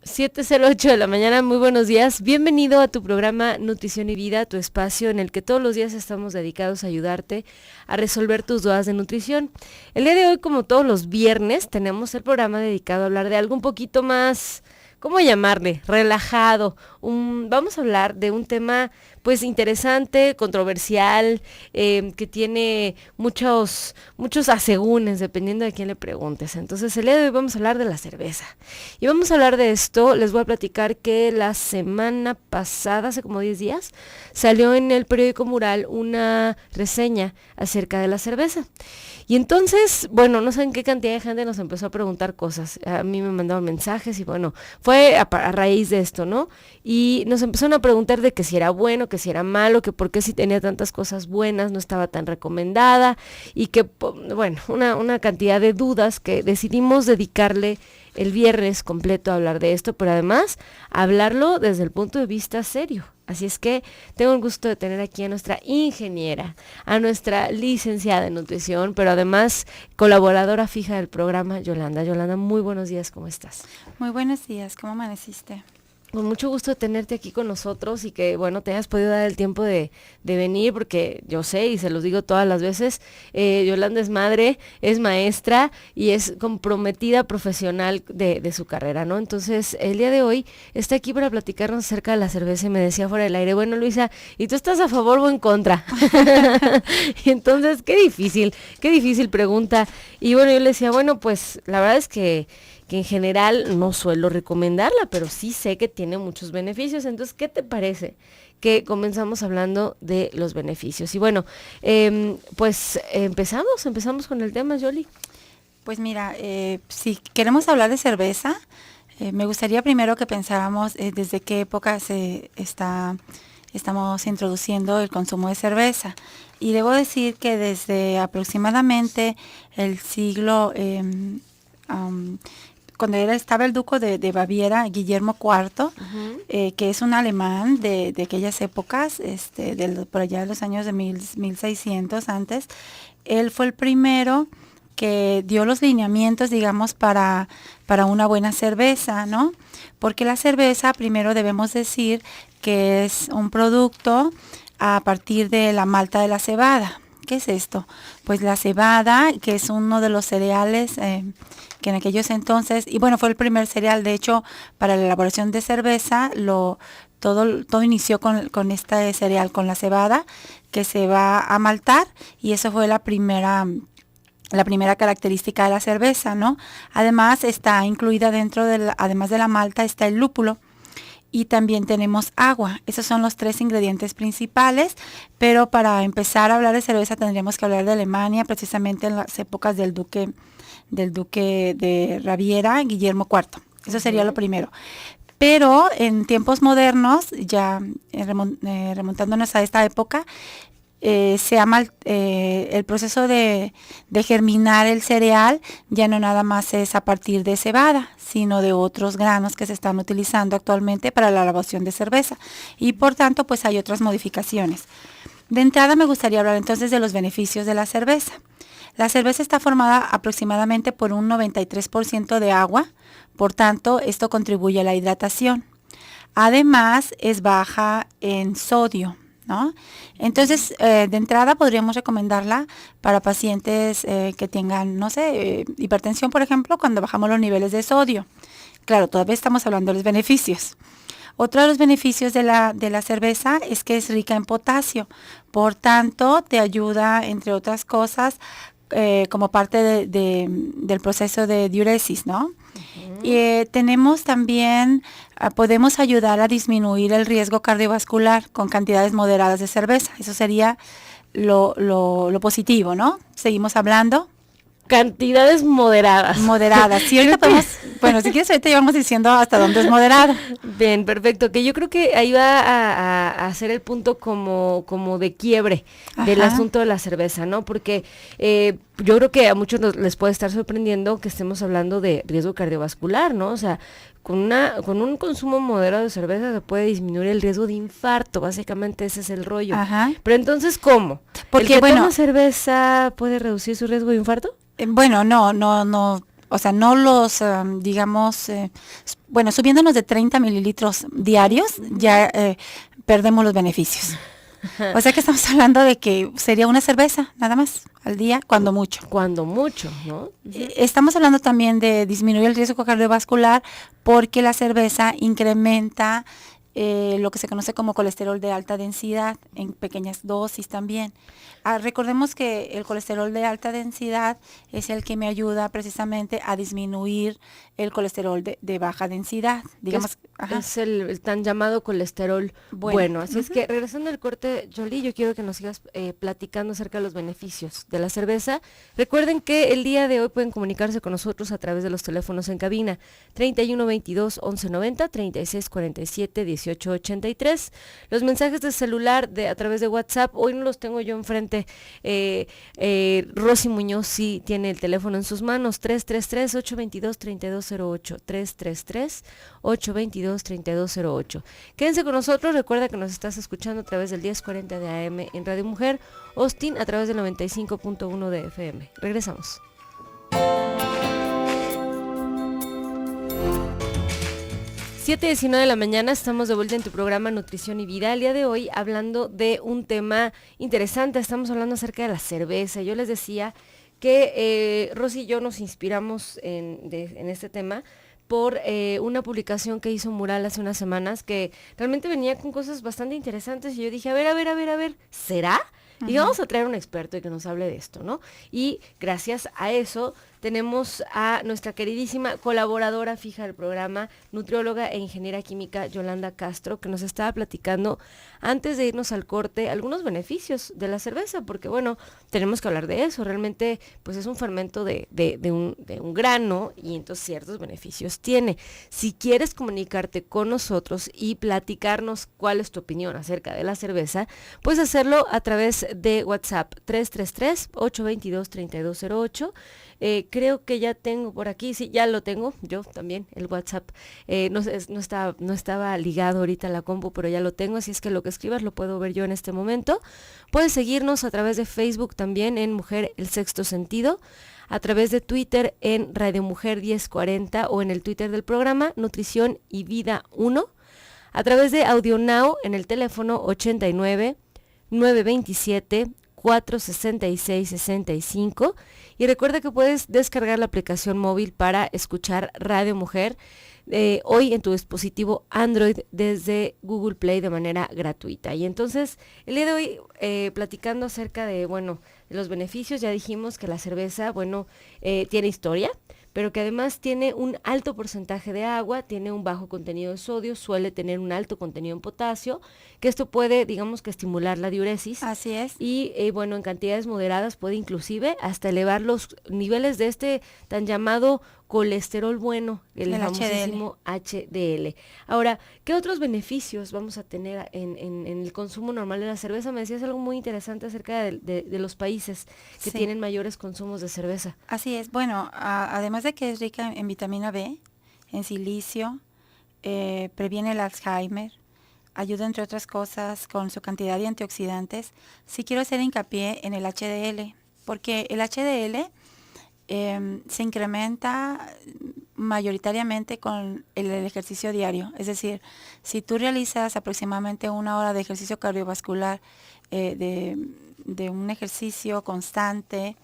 7:08 de la mañana, muy buenos días. Bienvenido a tu programa Nutrición y Vida, tu espacio en el que todos los días estamos dedicados a ayudarte a resolver tus dudas de nutrición. El día de hoy, como todos los viernes, tenemos el programa dedicado a hablar de algo un poquito más, ¿cómo llamarle? Relajado. Vamos a hablar de un tema pues interesante, controversial, que tiene muchos asegúnes, dependiendo de quién le preguntes. Entonces, el día de hoy vamos a hablar de la cerveza. Y vamos a hablar de esto, les voy a platicar que la semana pasada, hace como 10 días, salió en el periódico Mural una reseña acerca de la cerveza. Y entonces, bueno, no sé en qué cantidad de gente nos empezó a preguntar cosas. A mí me mandaban mensajes y bueno, fue a raíz de esto, ¿no? Y nos empezaron a preguntar de que si era bueno, que si era malo, que por qué si tenía tantas cosas buenas no estaba tan recomendada y que, bueno, una cantidad de dudas que decidimos dedicarle el viernes completo a hablar de esto, pero además hablarlo desde el punto de vista serio. Así es que tengo el gusto de tener aquí a nuestra ingeniera, a nuestra licenciada en nutrición, pero además colaboradora fija del programa, Yolanda. Yolanda, muy buenos días, ¿cómo estás? Muy buenos días, ¿cómo amaneciste? Con mucho gusto de tenerte aquí con nosotros y que, bueno, te hayas podido dar el tiempo de venir, porque yo sé, y se los digo todas las veces, Yolanda es madre, es maestra y es comprometida profesional de su carrera, ¿no? Entonces, el día de hoy está aquí para platicarnos acerca de la cerveza y me decía fuera del aire, bueno, Luisa, ¿y tú estás a favor o en contra? Y entonces, qué difícil pregunta. Y bueno, yo le decía, bueno, pues la verdad es que en general no suelo recomendarla, pero sí sé que tiene muchos beneficios. Entonces, ¿qué te parece que comenzamos hablando de los beneficios? Y bueno, pues empezamos con el tema, Yoli. Pues mira, si queremos hablar de cerveza, me gustaría primero que pensáramos desde qué época estamos introduciendo el consumo de cerveza. Y debo decir que desde aproximadamente el siglo... cuando estaba el duque de Baviera, Guillermo IV, que es un alemán de aquellas épocas, por allá de los años de 1600 antes, él fue el primero que dio los lineamientos, digamos, para una buena cerveza, ¿no? Porque la cerveza, primero debemos decir que es un producto a partir de la malta de la cebada. ¿Qué es esto? Pues la cebada, que es uno de los cereales que en aquellos entonces, y bueno, fue el primer cereal, de hecho, para la elaboración de cerveza, todo inició con este cereal, con la cebada, que se va a maltar, y eso fue la primera característica de la cerveza, ¿no? Además, está incluida además de la malta, está el lúpulo. Y también tenemos agua. Esos son los tres ingredientes principales, pero para empezar a hablar de cerveza tendríamos que hablar de Alemania, precisamente en las épocas del duque de Baviera, Guillermo IV. Eso sería lo primero. Pero en tiempos modernos, ya remontándonos a esta época, el proceso de germinar el cereal ya no nada más es a partir de cebada, sino de otros granos que se están utilizando actualmente para la elaboración de cerveza. Y por tanto, pues hay otras modificaciones. De entrada me gustaría hablar entonces de los beneficios de la cerveza. La cerveza está formada aproximadamente por un 93% de agua, por tanto, esto contribuye a la hidratación. Además, es baja en sodio, ¿no? Entonces, de entrada podríamos recomendarla para pacientes que tengan, no sé, hipertensión, por ejemplo, cuando bajamos los niveles de sodio. Claro, todavía estamos hablando de los beneficios. Otro de los beneficios de la cerveza es que es rica en potasio. Por tanto, te ayuda, entre otras cosas, como parte del proceso de diuresis, ¿no? Tenemos también, podemos ayudar a disminuir el riesgo cardiovascular con cantidades moderadas de cerveza. Eso sería lo positivo, ¿no? Seguimos hablando. Cantidades moderadas. Moderadas. Sí, ahorita podemos, bueno, si quieres ahorita íbamos diciendo hasta dónde es moderado. Bien, perfecto. Que yo creo que ahí va a ser el punto como de quiebre del asunto de la cerveza, ¿no? Porque yo creo que a muchos les puede estar sorprendiendo que estemos hablando de riesgo cardiovascular, ¿no? O sea, con un consumo moderado de cerveza se puede disminuir el riesgo de infarto, básicamente ese es el rollo. Ajá. Pero entonces, ¿cómo? Porque, ¿El que toma cerveza puede reducir su riesgo de infarto? Bueno, no. O sea, no los, subiéndonos de 30 mililitros diarios, ya perdemos los beneficios. O sea que estamos hablando de que sería una cerveza, nada más, al día, cuando mucho. Cuando mucho, ¿no? Estamos hablando también de disminuir el riesgo cardiovascular porque la cerveza incrementa lo que se conoce como colesterol de alta densidad en pequeñas dosis también. Recordemos que el colesterol de alta densidad es el que me ayuda precisamente a disminuir el colesterol de baja densidad. Digamos, es el tan llamado colesterol bueno. Así es que regresando al corte, Jolie, yo quiero que nos sigas platicando acerca de los beneficios de la cerveza. Recuerden que el día de hoy pueden comunicarse con nosotros a través de los teléfonos en cabina 3122-1190, 3647-1883. Los mensajes de celular a través de WhatsApp, hoy no los tengo yo enfrente. Rosy Muñoz sí tiene el teléfono en sus manos, 333-822-3208, 333-822-3208. Quédense con nosotros, recuerda que nos estás escuchando a través del 1040 de AM en Radio Mujer, Austin a través del 95.1 de FM. Regresamos. 7:19 de la mañana, estamos de vuelta en tu programa Nutrición y Vida. El día de hoy hablando de un tema interesante, estamos hablando acerca de la cerveza. Yo les decía que Rosy y yo nos inspiramos en este tema por una publicación que hizo Mural hace unas semanas que realmente venía con cosas bastante interesantes y yo dije, a ver, ¿será? Y vamos a traer un experto y que nos hable de esto, ¿no? Y gracias a eso tenemos a nuestra queridísima colaboradora fija del programa, nutrióloga e ingeniera química Yolanda Castro, que nos estaba platicando antes de irnos al corte algunos beneficios de la cerveza, porque bueno, tenemos que hablar de eso, realmente pues es un fermento de un grano y entonces ciertos beneficios tiene. Si quieres comunicarte con nosotros y platicarnos cuál es tu opinión acerca de la cerveza, puedes hacerlo a través de WhatsApp 333-822-3208. Creo que ya tengo por aquí, sí, ya lo tengo, yo también, el WhatsApp, no estaba ligado ahorita a la compu, pero ya lo tengo, así es que lo que escribas lo puedo ver yo en este momento. Puedes seguirnos a través de Facebook también en Mujer El Sexto Sentido, a través de Twitter en Radio Mujer 1040 o en el Twitter del programa Nutrición y Vida 1, a través de Audio Now en el teléfono 89 927 466-65 y recuerda que puedes descargar la aplicación móvil para escuchar Radio Mujer hoy en tu dispositivo Android desde Google Play de manera gratuita. Y entonces el día de hoy platicando acerca de los beneficios, ya dijimos que la cerveza tiene historia, pero que además tiene un alto porcentaje de agua, tiene un bajo contenido de sodio, suele tener un alto contenido en potasio, que esto puede, digamos que estimular la diuresis. Así es. Y en cantidades moderadas puede inclusive hasta elevar los niveles de este tan llamado colesterol bueno, el famosísimo HDL. Ahora, ¿qué otros beneficios vamos a tener en el consumo normal de la cerveza? Me decías algo muy interesante acerca de los países que tienen mayores consumos de cerveza. Así es. Bueno, además de que es rica en vitamina B, en silicio, previene el Alzheimer, ayuda entre otras cosas con su cantidad de antioxidantes. Sí quiero hacer hincapié en el HDL, porque el HDL se incrementa mayoritariamente con el ejercicio diario. Es decir, si tú realizas aproximadamente 1 hora de ejercicio cardiovascular, de un ejercicio constante,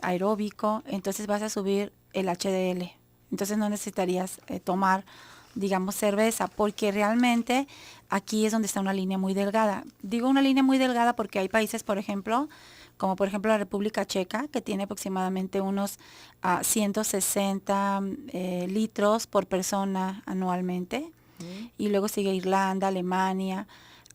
aeróbico, entonces vas a subir el HDL. Entonces no necesitarías tomar, digamos, cerveza, porque realmente aquí es donde está una línea muy delgada. Digo una línea muy delgada porque hay países, por ejemplo, como por ejemplo la República Checa, que tiene aproximadamente unos 160 litros por persona anualmente. Y luego sigue Irlanda, Alemania,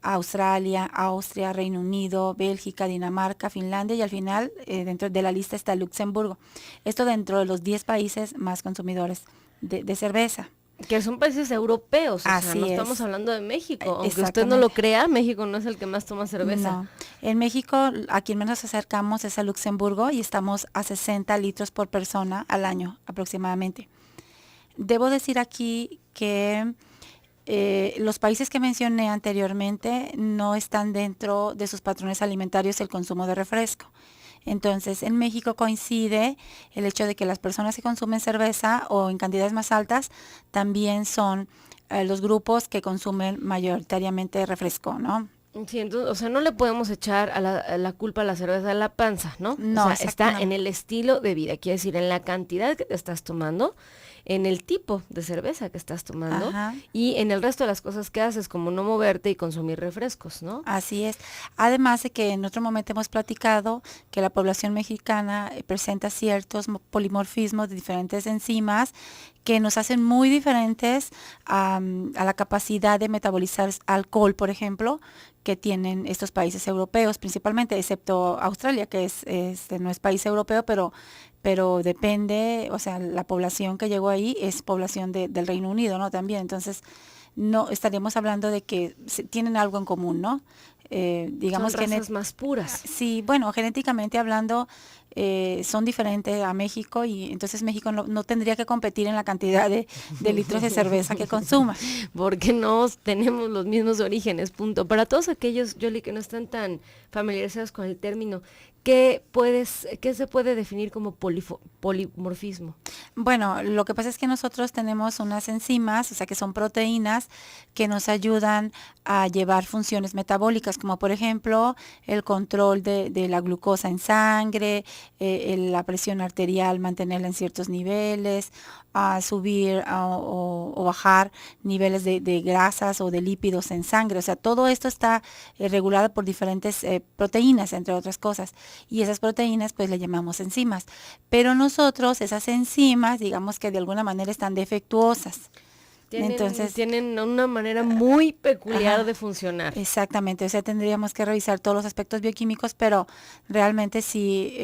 Australia, Austria, Reino Unido, Bélgica, Dinamarca, Finlandia y al final dentro de la lista está Luxemburgo. Esto dentro de los 10 países más consumidores de cerveza. Que son países europeos, no estamos hablando de México. Aunque usted no lo crea, México no es el que más toma cerveza. No. En México, a quien menos nos acercamos es a Luxemburgo y estamos a 60 litros por persona al año aproximadamente. Debo decir aquí que los países que mencioné anteriormente no están dentro de sus patrones alimentarios el consumo de refresco. Entonces, en México coincide el hecho de que las personas que consumen cerveza o en cantidades más altas también son los grupos que consumen mayoritariamente refresco, ¿no? Sí, entonces, o sea, no le podemos echar a la culpa a la cerveza a la panza, ¿no? No, o sea, exacto, está no. en el estilo de vida, quiere decir, en la cantidad que te estás tomando, en el tipo de cerveza que estás tomando Ajá. y en el resto de las cosas que haces, como no moverte y consumir refrescos, ¿no? Así es. Además de que en otro momento hemos platicado que la población mexicana presenta ciertos polimorfismos de diferentes enzimas que nos hacen muy diferentes a la capacidad de metabolizar alcohol, por ejemplo, que tienen estos países europeos, principalmente, excepto Australia, que no es país europeo, pero depende, o sea, la población que llegó ahí es población del Reino Unido, ¿no? También, entonces, no estaríamos hablando de que tienen algo en común, ¿no? Son Digamos que razas más puras. sí, bueno, genéticamente hablando son diferentes a México y entonces México no tendría que competir en la cantidad de litros de cerveza que consuma. Porque no tenemos los mismos orígenes, punto. Para todos aquellos, Yoli, que no están tan familiarizados con el término, ¿qué se puede definir como polimorfismo? Bueno, lo que pasa es que nosotros tenemos unas enzimas, o sea que son proteínas que nos ayudan a llevar funciones metabólicas, como por ejemplo el control de la glucosa en sangre, la presión arterial, mantenerla en ciertos niveles, a subir o bajar niveles de grasas o de lípidos en sangre. O sea, todo esto está regulado por diferentes proteínas, entre otras cosas. Y esas proteínas pues le llamamos enzimas. Pero nosotros, esas enzimas, digamos que de alguna manera están defectuosas. Entonces, Tienen una manera muy peculiar ajá, de funcionar. exactamente, o sea, tendríamos que revisar todos los aspectos bioquímicos, pero realmente sí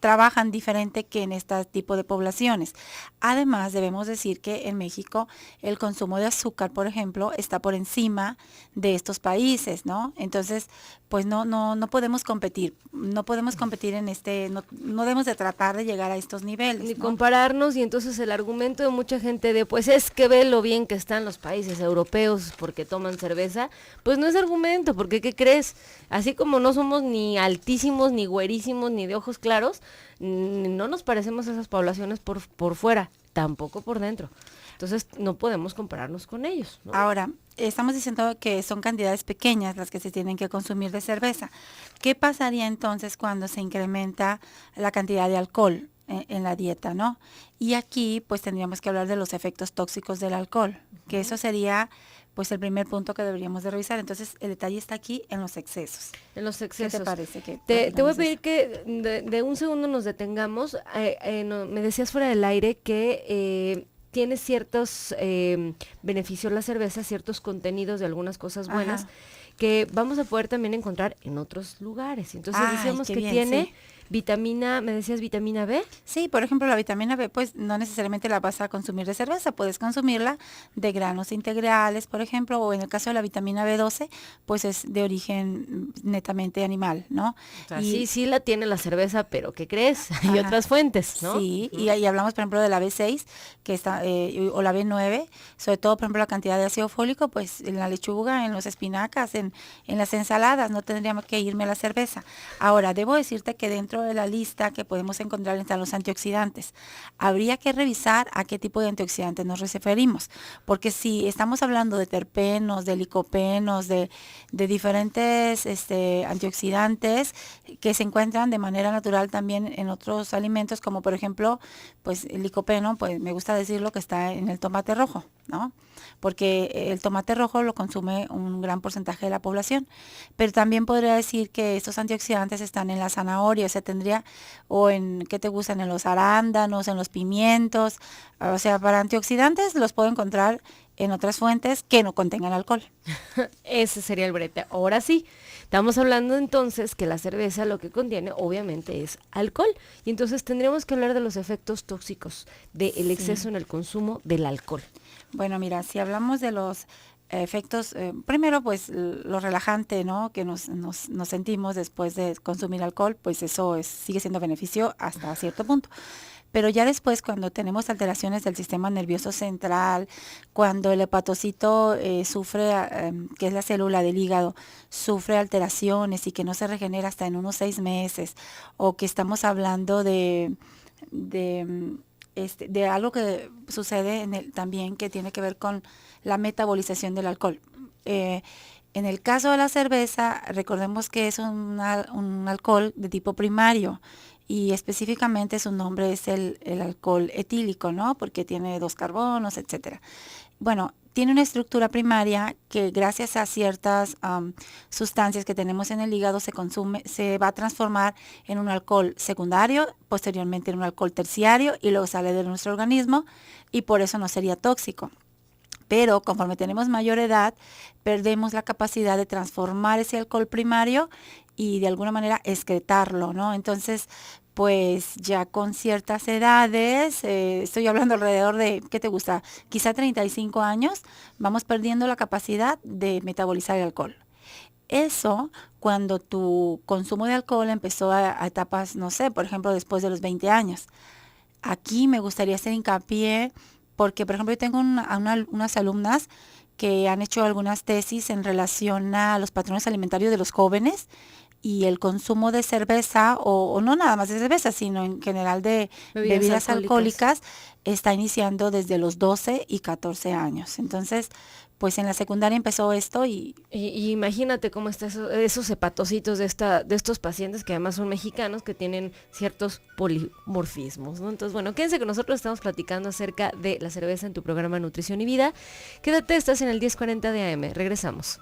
trabajan diferente que en este tipo de poblaciones. Además, debemos decir que en México el consumo de azúcar, por ejemplo, está por encima de estos países, ¿no? Entonces, pues no podemos competir, no podemos competir no debemos de tratar de llegar a estos niveles, Ni ¿no? compararnos, y entonces el argumento de mucha gente de pues es que ve lo bien que están los países europeos porque toman cerveza, pues no es argumento, porque ¿qué crees? Así como no somos ni altísimos, ni güerísimos, ni de ojos claros, no nos parecemos a esas poblaciones por fuera, tampoco por dentro. Entonces no podemos compararnos con ellos, ¿no? Ahora, estamos diciendo que son cantidades pequeñas las que se tienen que consumir de cerveza. ¿Qué pasaría entonces cuando se incrementa la cantidad de alcohol en la dieta, no? Y aquí pues tendríamos que hablar de los efectos tóxicos del alcohol, que eso sería pues el primer punto que deberíamos de revisar. Entonces el detalle está aquí en los excesos. En los excesos. ¿Qué te parece? Te voy a pedir que de un segundo nos detengamos. Me decías fuera del aire que tiene ciertos beneficios la cerveza, ciertos contenidos de algunas cosas buenas, Ajá, que vamos a poder también encontrar en otros lugares. Entonces ay, decíamos qué que bien, tiene sí. vitamina, me decías vitamina B. Sí, por ejemplo, la vitamina B, pues no necesariamente la vas a consumir de cerveza, puedes consumirla de granos integrales, por ejemplo, o en el caso de la vitamina B12, pues es de origen netamente animal, ¿no? O sea, Y, sí la tiene la cerveza, pero ¿qué crees? Hay ajá, otras fuentes, ¿no? sí, y ahí hablamos, por ejemplo, de la B6, que está, o la B9, sobre todo, por ejemplo, la cantidad de ácido fólico, pues en la lechuga, en los espinacas, en las ensaladas, no tendríamos que irme a la cerveza. Ahora, debo decirte que dentro de la lista que podemos encontrar están los antioxidantes. Habría que revisar a qué tipo de antioxidantes nos referimos, porque si estamos hablando de terpenos, de licopenos, de diferentes antioxidantes que se encuentran de manera natural también en otros alimentos, como por ejemplo, pues el licopeno, pues me gusta decirlo que está en el tomate rojo, ¿no? Porque el tomate rojo lo consume un gran porcentaje de la población, pero también podría decir que estos antioxidantes están en la zanahoria, o sea, tendría, o en, ¿qué te gustan? En los arándanos, en los pimientos, o sea, para antioxidantes los puedo encontrar en otras fuentes que no contengan alcohol. Ese sería el brete. Ahora sí, estamos hablando entonces que la cerveza lo que contiene obviamente es alcohol. Y entonces tendríamos que hablar de los efectos tóxicos del exceso en el consumo del alcohol. Bueno, mira, si hablamos de los efectos, primero pues lo relajante, ¿no? Que nos sentimos después de consumir alcohol, pues eso sigue siendo beneficio hasta cierto punto. Pero ya después, cuando tenemos alteraciones del sistema nervioso central, cuando el hepatocito sufre, que es la célula del hígado, sufre alteraciones y que no se regenera hasta en unos 6 meses, o que estamos hablando de algo que sucede también que tiene que ver con la metabolización del alcohol. En el caso de la cerveza, recordemos que es un alcohol de tipo primario y específicamente su nombre es el alcohol etílico, ¿no? Porque tiene 2 carbonos, etcétera. Bueno, tiene una estructura primaria que gracias a ciertas sustancias que tenemos en el hígado se va a transformar en un alcohol secundario, posteriormente en un alcohol terciario y luego sale de nuestro organismo y por eso no sería tóxico. Pero conforme tenemos mayor edad, perdemos la capacidad de transformar ese alcohol primario y de alguna manera excretarlo, ¿no? Entonces, pues ya con ciertas edades, estoy hablando alrededor de, ¿qué te gusta? Quizá 35 años, vamos perdiendo la capacidad de metabolizar el alcohol. Eso cuando tu consumo de alcohol empezó a etapas, no sé, por ejemplo, después de los 20 años. Aquí me gustaría hacer hincapié porque, por ejemplo, yo tengo unas alumnas que han hecho algunas tesis en relación a los patrones alimentarios de los jóvenes y el consumo de cerveza, o no nada más de cerveza, sino en general de bebidas alcohólicas, está iniciando desde los 12 y 14 años. Entonces, pues en la secundaria empezó esto y imagínate cómo están esos hepatocitos de estos pacientes que además son mexicanos que tienen ciertos polimorfismos, ¿no? Entonces, bueno, quédense con nosotros, estamos platicando acerca de la cerveza en tu programa Nutrición y Vida. Quédate, estás en el 1040 de AM, regresamos.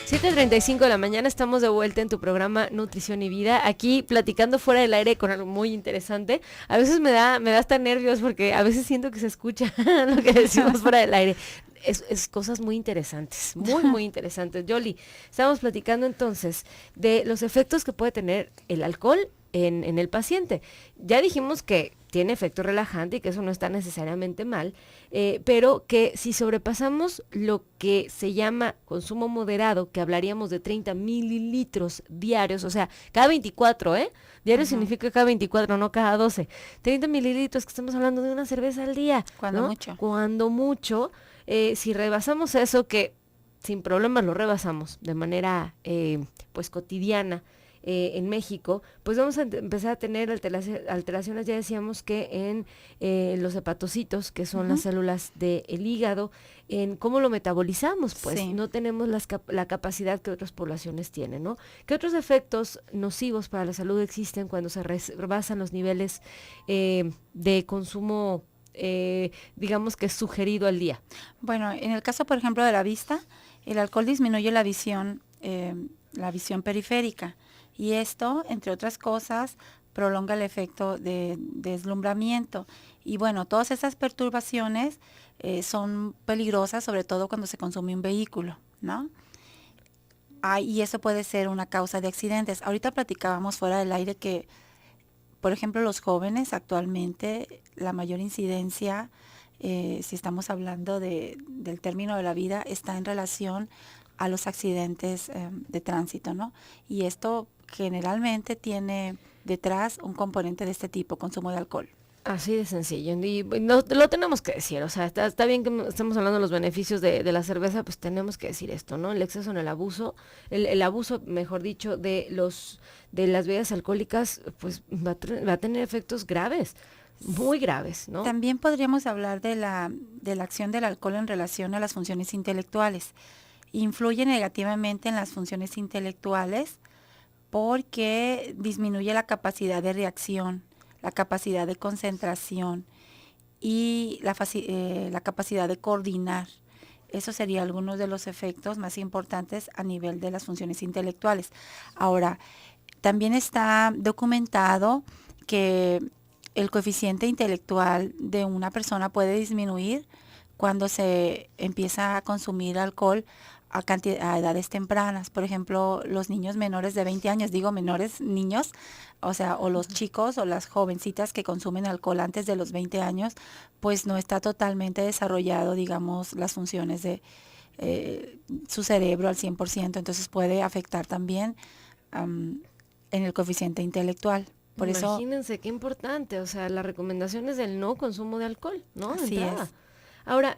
7:35 de la mañana, estamos de vuelta en tu programa Nutrición y Vida, aquí platicando fuera del aire con algo muy interesante. A veces me da hasta nervios porque a veces siento que se escucha lo que decimos fuera del aire. Es cosas muy interesantes, muy interesantes. Yoli, estamos platicando entonces de los efectos que puede tener el alcohol en el paciente. Ya dijimos que tiene efecto relajante y que eso no está necesariamente mal, pero que si sobrepasamos lo que se llama consumo moderado, que hablaríamos de 30 mililitros diarios, o sea, cada 24, Diario significa cada 24, no cada 12. 30 mililitros, que estamos hablando de una cerveza al día. Cuando ¿no? mucho. Cuando mucho. Si rebasamos eso, que sin problemas lo rebasamos de manera pues cotidiana, en México, pues vamos a empezar a tener alteraciones, ya decíamos que en los hepatocitos, que son las células del hígado, en cómo lo metabolizamos, pues no tenemos la capacidad que otras poblaciones tienen, ¿no? ¿Qué otros efectos nocivos para la salud existen cuando se rebasan los niveles de consumo, digamos que sugerido al día? Bueno, en el caso, por ejemplo, de la vista, el alcohol disminuye la visión periférica. Y esto, entre otras cosas, prolonga el efecto de deslumbramiento. Y bueno, todas esas perturbaciones son peligrosas, sobre todo cuando se consume un vehículo, ¿no? Y eso puede ser una causa de accidentes. Ahorita platicábamos fuera del aire que, por ejemplo, los jóvenes actualmente, la mayor incidencia, si estamos hablando del término de la vida, está en relación a los accidentes de tránsito, ¿no? Y esto generalmente tiene detrás un componente de este tipo, consumo de alcohol. Así de sencillo, y no, lo tenemos que decir, o sea, está bien que estamos hablando de los beneficios de la cerveza, pues tenemos que decir esto, ¿no? El exceso en el abuso, el abuso, mejor dicho, de las bebidas alcohólicas, pues va a tener efectos graves, muy graves, ¿no? También podríamos hablar de la acción del alcohol en relación a las funciones intelectuales. Influye negativamente en las funciones intelectuales porque disminuye la capacidad de reacción, la capacidad de concentración y la capacidad de coordinar. Esos serían algunos de los efectos más importantes a nivel de las funciones intelectuales. Ahora, también está documentado que el coeficiente intelectual de una persona puede disminuir cuando se empieza a consumir alcohol a edades tempranas. Por ejemplo, los niños menores de 20 años, digo menores niños, o sea, o los chicos o las jovencitas que consumen alcohol antes de los 20 años, pues no está totalmente desarrollado, digamos, las funciones de su cerebro al 100%, entonces puede afectar también en el coeficiente intelectual. Por Imagínense qué importante, o sea, la recomendación es del no consumo de alcohol, ¿no? Así es. Ahora,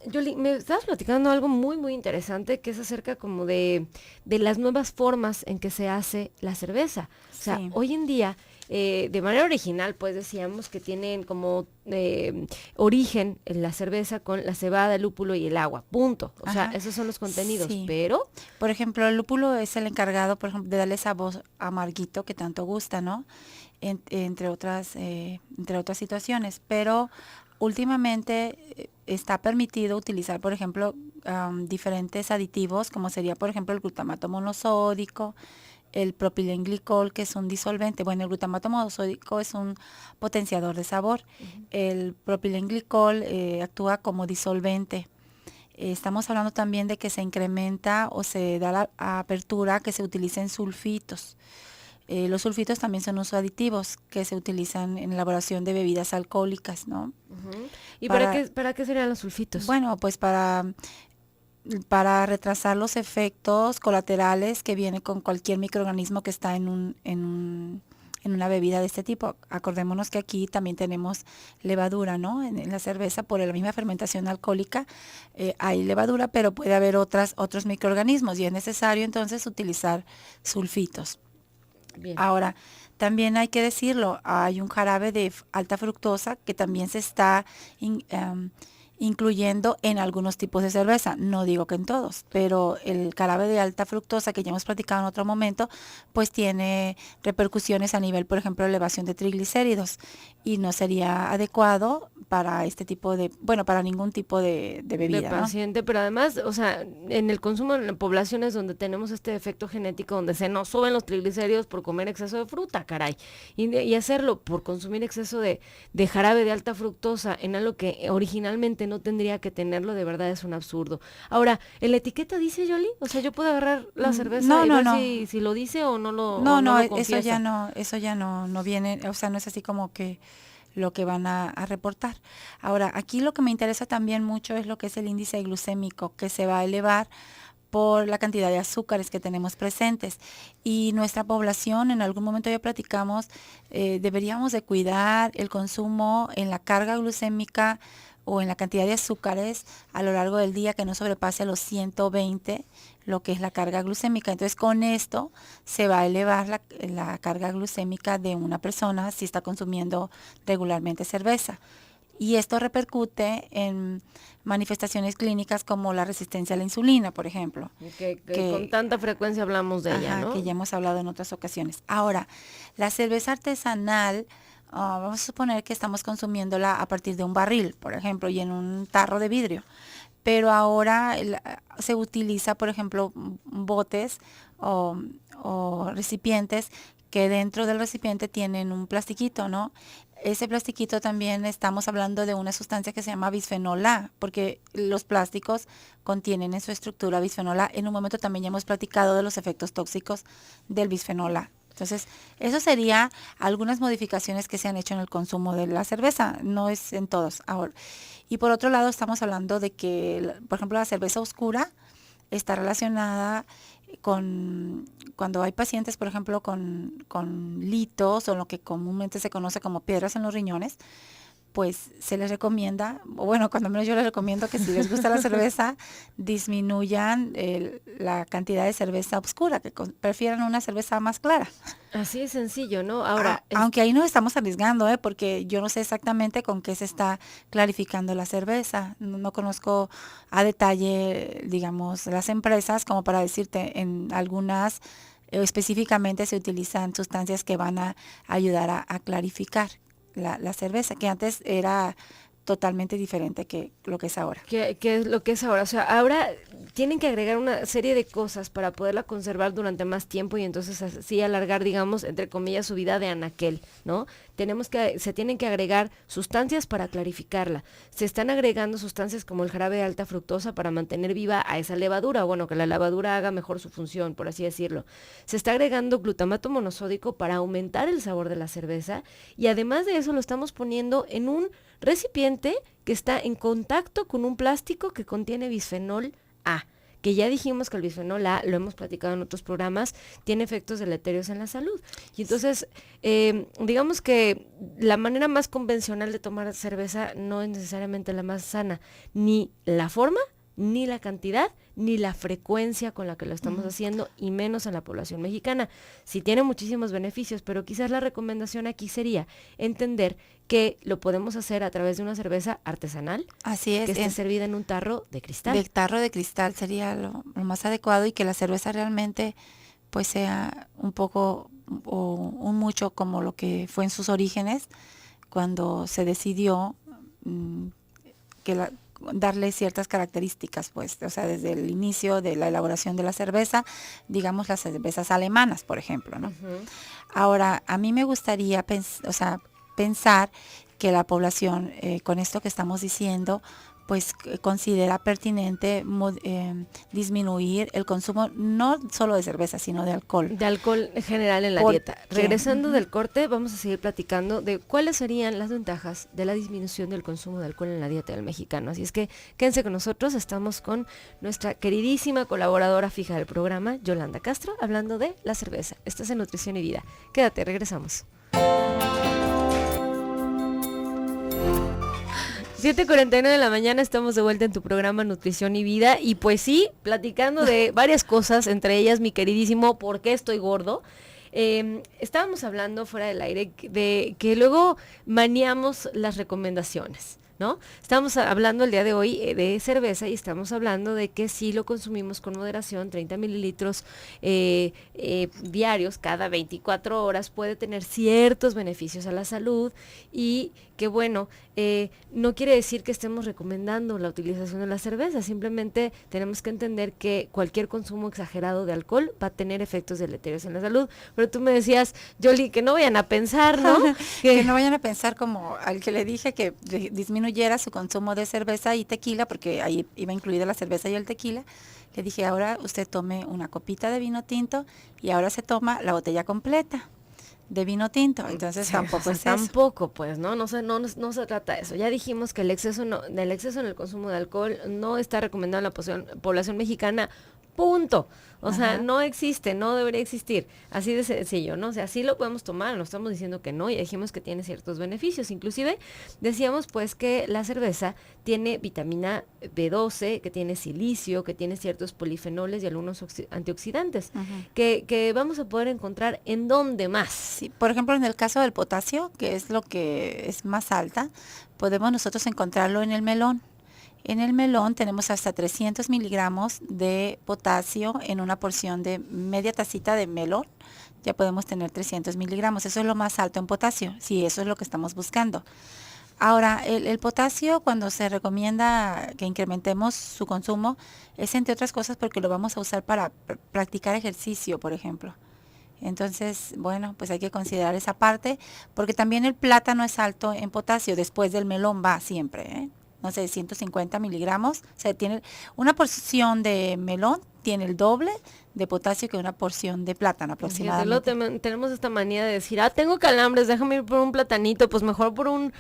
Yoli, me estabas platicando algo muy, muy interesante que es acerca como de las nuevas formas en que se hace la cerveza. O sea, Sí. hoy en día, de manera original, pues decíamos que tienen como origen en la cerveza con la cebada, el lúpulo y el agua, punto. O sea, Ajá. esos son los contenidos, Sí. pero... Por ejemplo, el lúpulo es el encargado, por ejemplo, de darle esa voz amarguito que tanto gusta, ¿no? Entre otras situaciones. Pero últimamente está permitido utilizar, por ejemplo, diferentes aditivos, como sería, por ejemplo, el glutamato monosódico, el propilenglicol, que es un disolvente. Bueno, el glutamato monosódico es un potenciador de sabor. El propilenglicol actúa como disolvente. Estamos hablando también de que se incrementa o se da la apertura que se utilicen sulfitos. Los sulfitos también son usos aditivos que se utilizan en la elaboración de bebidas alcohólicas, ¿no? Uh-huh. ¿Y Para, para qué serían los sulfitos? bueno, pues para retrasar los efectos colaterales que viene con cualquier microorganismo que está en una bebida de este tipo. Acordémonos que aquí también tenemos levadura, ¿no? En la cerveza, por la misma fermentación alcohólica, hay levadura, pero puede haber otros microorganismos y es necesario entonces utilizar sulfitos. Bien. Ahora, también hay que decirlo, hay un jarabe de alta fructosa que también se está incluyendo en algunos tipos de cerveza, no digo que en todos, pero el jarabe de alta fructosa que ya hemos platicado en otro momento, pues tiene repercusiones a nivel, por ejemplo, elevación de triglicéridos y no sería adecuado para este tipo de, bueno, para ningún tipo de bebida, de paciente, ¿no? Pero además, o sea, en el consumo en poblaciones donde tenemos este defecto genético, donde se nos suben los triglicéridos por comer exceso de fruta, caray, y hacerlo por consumir exceso de jarabe de alta fructosa en algo que originalmente no tendría que tenerlo, de verdad es un absurdo. Ahora, ¿en la etiqueta dice, Yoli? O sea, yo puedo agarrar la cerveza y ver si lo dice o no lo confiesa. Eso ya no viene, o sea, no es así como que lo que van a reportar. Ahora, aquí lo que me interesa también mucho es lo que es el índice glucémico, que se va a elevar por la cantidad de azúcares que tenemos presentes. Y nuestra población, en algún momento ya platicamos, deberíamos de cuidar el consumo en la carga glucémica o en la cantidad de azúcares a lo largo del día que no sobrepase los 120, lo que es la carga glucémica. Entonces, con esto se va a elevar la carga glucémica de una persona si está consumiendo regularmente cerveza. Y esto repercute en manifestaciones clínicas como la resistencia a la insulina, por ejemplo. Que con tanta frecuencia hablamos de ella, ¿no? Que ya hemos hablado en otras ocasiones. Ahora, la cerveza artesanal, vamos a suponer que estamos consumiéndola a partir de un barril, por ejemplo, y en un tarro de vidrio. Pero ahora se utiliza, por ejemplo, botes o recipientes que dentro del recipiente tienen un plastiquito, ¿no? Ese plastiquito también estamos hablando de una sustancia que se llama bisfenol A, porque los plásticos contienen en su estructura bisfenol A. En un momento también ya hemos platicado de los efectos tóxicos del bisfenol A. Entonces, eso sería algunas modificaciones que se han hecho en el consumo de la cerveza, no es en todos. Ahora, y por otro lado, estamos hablando de que, por ejemplo, la cerveza oscura está relacionada con cuando hay pacientes, por ejemplo, con litos o lo que comúnmente se conoce como piedras en los riñones, pues se les recomienda, o bueno, cuando menos yo les recomiendo que si les gusta la cerveza, disminuyan la cantidad de cerveza oscura, que prefieran una cerveza más clara. Así es sencillo, ¿no? Ahora, aunque ahí nos estamos arriesgando, porque yo no sé exactamente con qué se está clarificando la cerveza. No conozco a detalle, digamos, las empresas como para decirte en algunas específicamente se utilizan sustancias que van a ayudar a clarificar la cerveza, que antes era totalmente diferente que lo que es ahora. ¿Qué es lo que es ahora? O sea, ahora tienen que agregar una serie de cosas para poderla conservar durante más tiempo y entonces así alargar, digamos, entre comillas, su vida de anaquel, ¿no? Se tienen que agregar sustancias para clarificarla. Se están agregando sustancias como el jarabe de alta fructosa para mantener viva a esa levadura, bueno, que la levadura haga mejor su función, por así decirlo. Se está agregando glutamato monosódico para aumentar el sabor de la cerveza y además de eso lo estamos poniendo en un recipiente que está en contacto con un plástico que contiene bisfenol A, que ya dijimos que el bisfenol A, lo hemos platicado en otros programas, tiene efectos deleterios en la salud. Y entonces, digamos que la manera más convencional de tomar cerveza no es necesariamente la más sana, ni la forma, ni la cantidad, ni la frecuencia con la que lo estamos haciendo, y menos en la población mexicana. Sí tiene muchísimos beneficios, pero quizás la recomendación aquí sería entender que lo podemos hacer a través de una cerveza artesanal. Así es. Que esté servida en un tarro de cristal. De tarro de cristal sería lo más adecuado, y que la cerveza realmente pues sea un poco o un mucho como lo que fue en sus orígenes, cuando se decidió darle ciertas características, pues, o sea, desde el inicio de la elaboración de la cerveza, digamos las cervezas alemanas, por ejemplo, ¿no? Ahora, a mí me gustaría pensar que la población, con esto que estamos diciendo, pues considera pertinente disminuir el consumo no solo de cerveza, sino de alcohol. De alcohol en general en la dieta. Regresando del corte, vamos a seguir platicando de cuáles serían las ventajas de la disminución del consumo de alcohol en la dieta del mexicano. Así es que quédense con nosotros, estamos con nuestra queridísima colaboradora fija del programa, Yolanda Castro, hablando de la cerveza. Estás en Nutrición y Vida. Quédate, regresamos. 7:49 de la mañana, estamos de vuelta en tu programa Nutrición y Vida, y pues sí, platicando de varias cosas, entre ellas mi queridísimo ¿por qué estoy gordo? Estábamos hablando fuera del aire de que luego maniamos las recomendaciones, ¿no? Estamos hablando el día de hoy de cerveza, y estamos hablando de que si lo consumimos con moderación, 30 mililitros diarios cada 24 horas puede tener ciertos beneficios a la salud, y que bueno, no quiere decir que estemos recomendando la utilización de la cerveza, simplemente tenemos que entender que cualquier consumo exagerado de alcohol va a tener efectos deleterios en la salud. Pero tú me decías, Yoli, que no vayan a pensar, ¿no? que no vayan a pensar como al que le dije que disminuyera su consumo de cerveza y tequila, porque ahí iba incluida la cerveza y el tequila. Le dije, ahora usted tome una copita de vino tinto, y ahora se toma la botella completa de vino tinto. Entonces tampoco es tampoco, pues, no se trata de eso. Ya dijimos que el exceso en el consumo de alcohol no está recomendado en la población mexicana, punto. O sea, no existe, no debería existir. Así de sencillo, ¿no? O sea, sí lo podemos tomar, no estamos diciendo que no, y dijimos que tiene ciertos beneficios. Inclusive decíamos pues que la cerveza tiene vitamina B12, que tiene silicio, que tiene ciertos polifenoles y algunos antioxidantes, que vamos a poder encontrar en donde más. Sí, por ejemplo, en el caso del potasio, que es lo que es más alta, podemos nosotros encontrarlo en el melón. En el melón tenemos hasta 300 miligramos de potasio en una porción de media tacita de melón. Ya podemos tener 300 miligramos. Eso es lo más alto en potasio, si eso es lo que estamos buscando. Ahora, el potasio, cuando se recomienda que incrementemos su consumo, es entre otras cosas porque lo vamos a usar para practicar ejercicio, por ejemplo. Entonces, bueno, pues hay que considerar esa parte, porque también el plátano es alto en potasio, después del melón va siempre, ¿eh? No sé, 150 miligramos. O sea, tiene una porción de melón, tiene el doble de potasio que una porción de plátano aproximadamente. Fíjate, tenemos esta manía de decir, tengo calambres, déjame ir por un platanito, pues mejor por un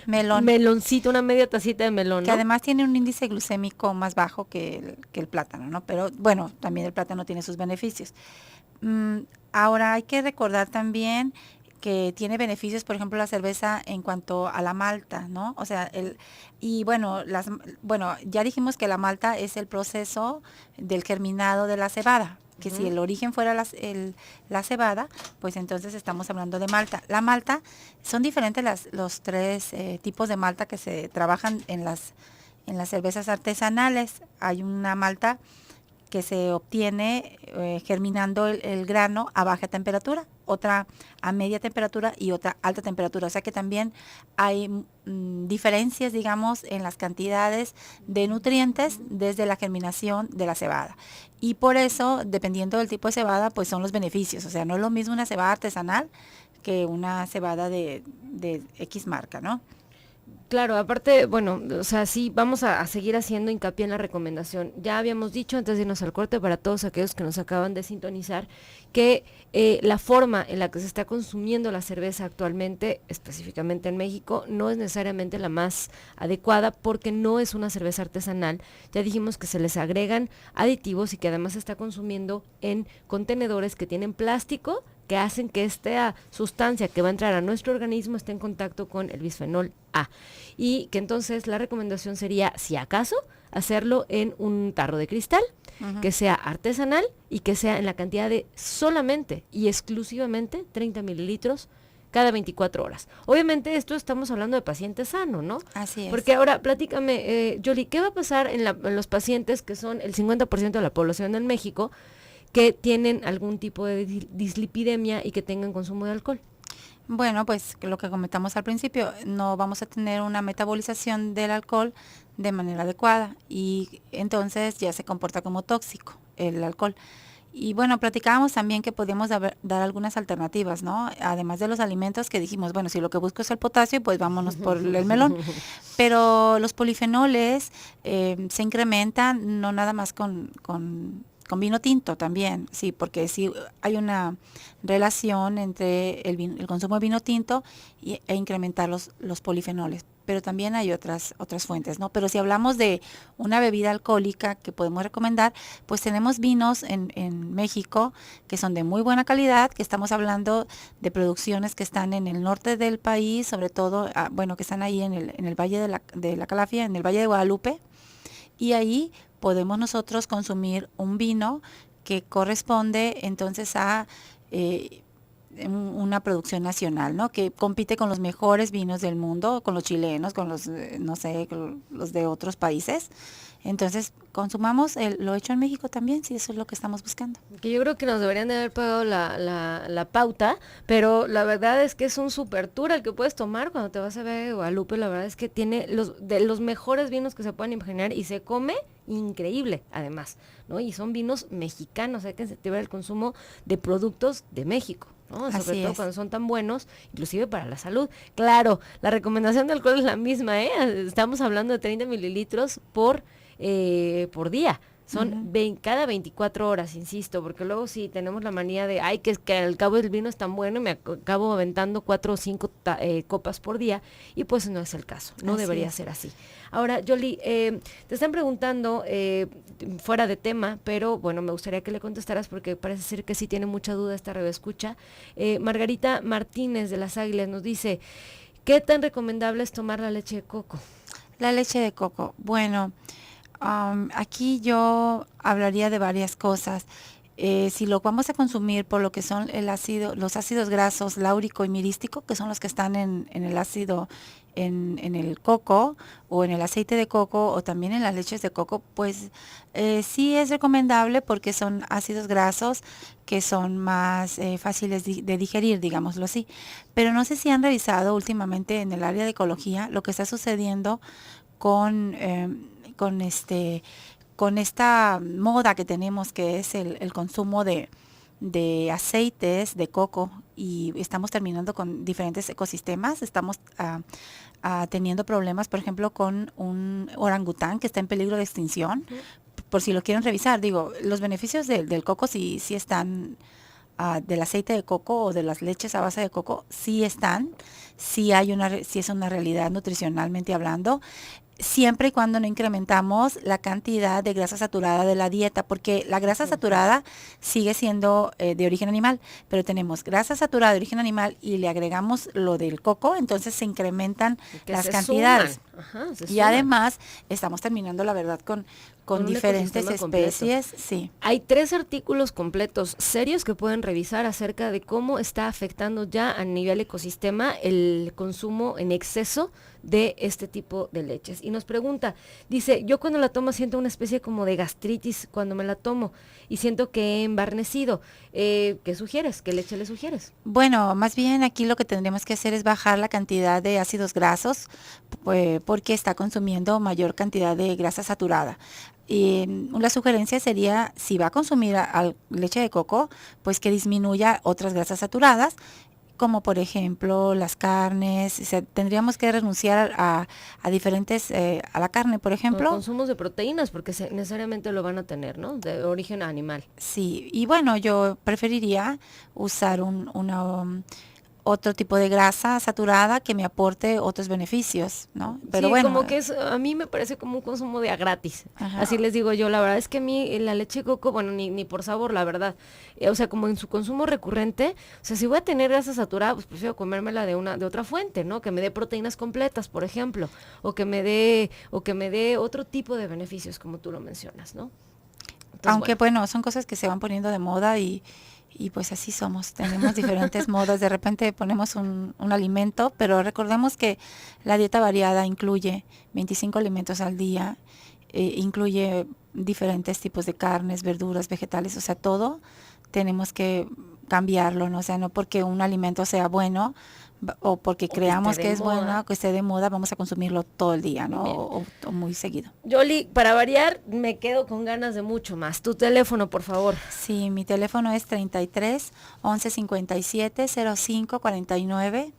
meloncito, una media tacita de melón, ¿no? Que además tiene un índice glucémico más bajo que el plátano, ¿no? Pero bueno, también el plátano tiene sus beneficios. Ahora hay que recordar también que tiene beneficios, por ejemplo, la cerveza en cuanto a la malta, ¿no? O sea, ya dijimos que la malta es el proceso del germinado de la cebada, que si el origen fuera la cebada, pues entonces estamos hablando de malta. La malta, son diferentes los tres tipos de malta que se trabajan en las cervezas artesanales. Hay una malta que se obtiene germinando el grano a baja temperatura, otra a media temperatura y otra a alta temperatura. O sea que también hay diferencias, digamos, en las cantidades de nutrientes desde la germinación de la cebada. Y por eso, dependiendo del tipo de cebada, pues son los beneficios. O sea, no es lo mismo una cebada artesanal que una cebada de X marca, ¿no? Claro, aparte, bueno, o sea, sí, vamos a seguir haciendo hincapié en la recomendación. Ya habíamos dicho antes de irnos al corte, para todos aquellos que nos acaban de sintonizar, que la forma en la que se está consumiendo la cerveza actualmente, específicamente en México, no es necesariamente la más adecuada porque no es una cerveza artesanal. Ya dijimos que se les agregan aditivos y que además se está consumiendo en contenedores que tienen plástico, que hacen que esta sustancia que va a entrar a nuestro organismo esté en contacto con el bisfenol A. Y que entonces la recomendación sería, si acaso, hacerlo en un tarro de cristal, que sea artesanal y que sea en la cantidad de solamente y exclusivamente 30 mililitros cada 24 horas. Obviamente esto estamos hablando de paciente sano, ¿no? Así es. Porque ahora, platícame, Yoli, ¿qué va a pasar en los pacientes que son el 50% de la población en México, que tienen algún tipo de dislipidemia y que tengan consumo de alcohol? Bueno, pues lo que comentamos al principio, no vamos a tener una metabolización del alcohol de manera adecuada y entonces ya se comporta como tóxico el alcohol. Y bueno, platicábamos también que podíamos dar algunas alternativas, ¿no? Además de los alimentos que dijimos, bueno, si lo que busco es el potasio, pues vámonos por el melón. Pero los polifenoles se incrementan no nada más con vino tinto también, sí, porque sí hay una relación entre el consumo de vino tinto e incrementar los polifenoles. Pero también hay otras fuentes, ¿no? Pero si hablamos de una bebida alcohólica que podemos recomendar, pues tenemos vinos en México que son de muy buena calidad, que estamos hablando de producciones que están en el norte del país, sobre todo, bueno, que están ahí en el Valle de la Calafia, en el Valle de Guadalupe, y ahí podemos nosotros consumir un vino que corresponde entonces a una producción nacional, ¿no? Que compite con los mejores vinos del mundo, con los chilenos, con los, no sé, con los de otros países. Entonces, consumamos lo hecho en México también, si eso es lo que estamos buscando. Que yo creo que nos deberían de haber pagado la pauta, pero la verdad es que es un super tour el que puedes tomar cuando te vas a ver a Guadalupe. La verdad es que tiene de los mejores vinos que se pueden imaginar y se come increíble, además, ¿no? Y son vinos mexicanos, hay que incentivar el consumo de productos de México, ¿no? Sobre todo cuando son tan buenos, inclusive para la salud. Claro, la recomendación de alcohol es la misma, ¿eh? Estamos hablando de 30 mililitros por día. Son cada 24 horas, insisto, porque luego sí tenemos la manía de, ay, que al cabo el vino es tan bueno y me acabo aventando 4 o 5 copas por día, y pues no es el caso, no debería ser así. Ahora, Yoli, te están preguntando, fuera de tema, pero bueno, me gustaría que le contestaras porque parece ser que sí tiene mucha duda esta radioescucha. Margarita Martínez de Las Águilas nos dice, ¿qué tan recomendable es tomar la leche de coco? La leche de coco, bueno, aquí yo hablaría de varias cosas. Si lo vamos a consumir por lo que son los ácidos grasos láurico y mirístico, que son los que están en el ácido, en el coco o en el aceite de coco o también en las leches de coco, pues sí es recomendable porque son ácidos grasos que son más fáciles de digerir, digámoslo así. Pero no sé si han revisado últimamente en el área de ecología lo que está sucediendo con esta moda que tenemos, que es el consumo de aceites de coco, y estamos terminando con diferentes ecosistemas. Estamos teniendo problemas, por ejemplo, con un orangután que está en peligro de extinción. Por si lo quieren revisar, digo, los beneficios del coco sí están, del aceite de coco o de las leches a base de coco, sí están, sí es una realidad nutricionalmente hablando, siempre y cuando no incrementamos la cantidad de grasa saturada de la dieta, porque la grasa saturada sigue siendo de origen animal, pero tenemos grasa saturada de origen animal y le agregamos lo del coco, entonces se incrementan las cantidades. Y además estamos terminando, la verdad, con diferentes especies. Sí. Hay 3 artículos completos serios que pueden revisar acerca de cómo está afectando ya a nivel ecosistema el consumo en exceso de este tipo de leches. Y nos pregunta, dice, yo cuando la tomo siento una especie como de gastritis cuando me la tomo y siento que he embarnecido. ¿Qué sugieres? ¿Qué leche le sugieres? Bueno, más bien aquí lo que tendremos que hacer es bajar la cantidad de ácidos grasos, porque está consumiendo mayor cantidad de grasa saturada. Y la sugerencia sería, si va a consumir leche de coco, pues que disminuya otras grasas saturadas, como por ejemplo las carnes, o sea, tendríamos que renunciar a diferentes, a la carne, por ejemplo. Consumos de proteínas, porque necesariamente lo van a tener, ¿no? De origen animal. Sí, y bueno, yo preferiría usar otro tipo de grasa saturada que me aporte otros beneficios, ¿no? Pero sí, bueno. como que a mí me parece como un consumo de a gratis. Ajá. Así les digo yo, la verdad es que a mí la leche de coco, bueno, ni por sabor, la verdad. O sea, como en su consumo recurrente, o sea, si voy a tener grasa saturada, pues prefiero comérmela de otra fuente, ¿no? Que me dé proteínas completas, por ejemplo, o que me dé otro tipo de beneficios, como tú lo mencionas, ¿no? Entonces, aunque bueno, son cosas que se van poniendo de moda y pues así somos, tenemos diferentes modas, de repente ponemos un alimento, pero recordemos que la dieta variada incluye 25 alimentos al día, incluye diferentes tipos de carnes, verduras, vegetales, o sea, todo tenemos que cambiarlo, ¿no? O sea, no porque un alimento sea bueno o porque creamos que es bueno, que esté de moda, vamos a consumirlo todo el día, ¿no? O muy seguido. Yoli, para variar, me quedo con ganas de mucho más. Tu teléfono, por favor. Sí, mi teléfono es 33 11 57 05 49.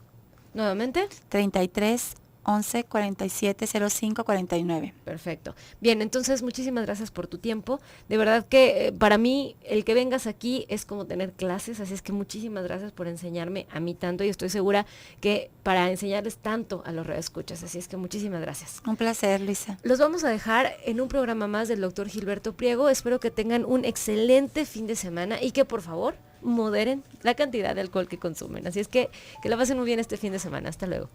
¿Nuevamente? 33 11 47 05 49. Perfecto. Bien, entonces muchísimas gracias por tu tiempo. De verdad que para mí el que vengas aquí es como tener clases, así es que muchísimas gracias por enseñarme a mí tanto y estoy segura que para enseñarles tanto a los radioescuchas, así es que muchísimas gracias. Un placer, Luisa. Los vamos a dejar en un programa más del doctor Gilberto Priego. Espero que tengan un excelente fin de semana y que por favor moderen la cantidad de alcohol que consumen. Así es que la pasen muy bien este fin de semana. Hasta luego.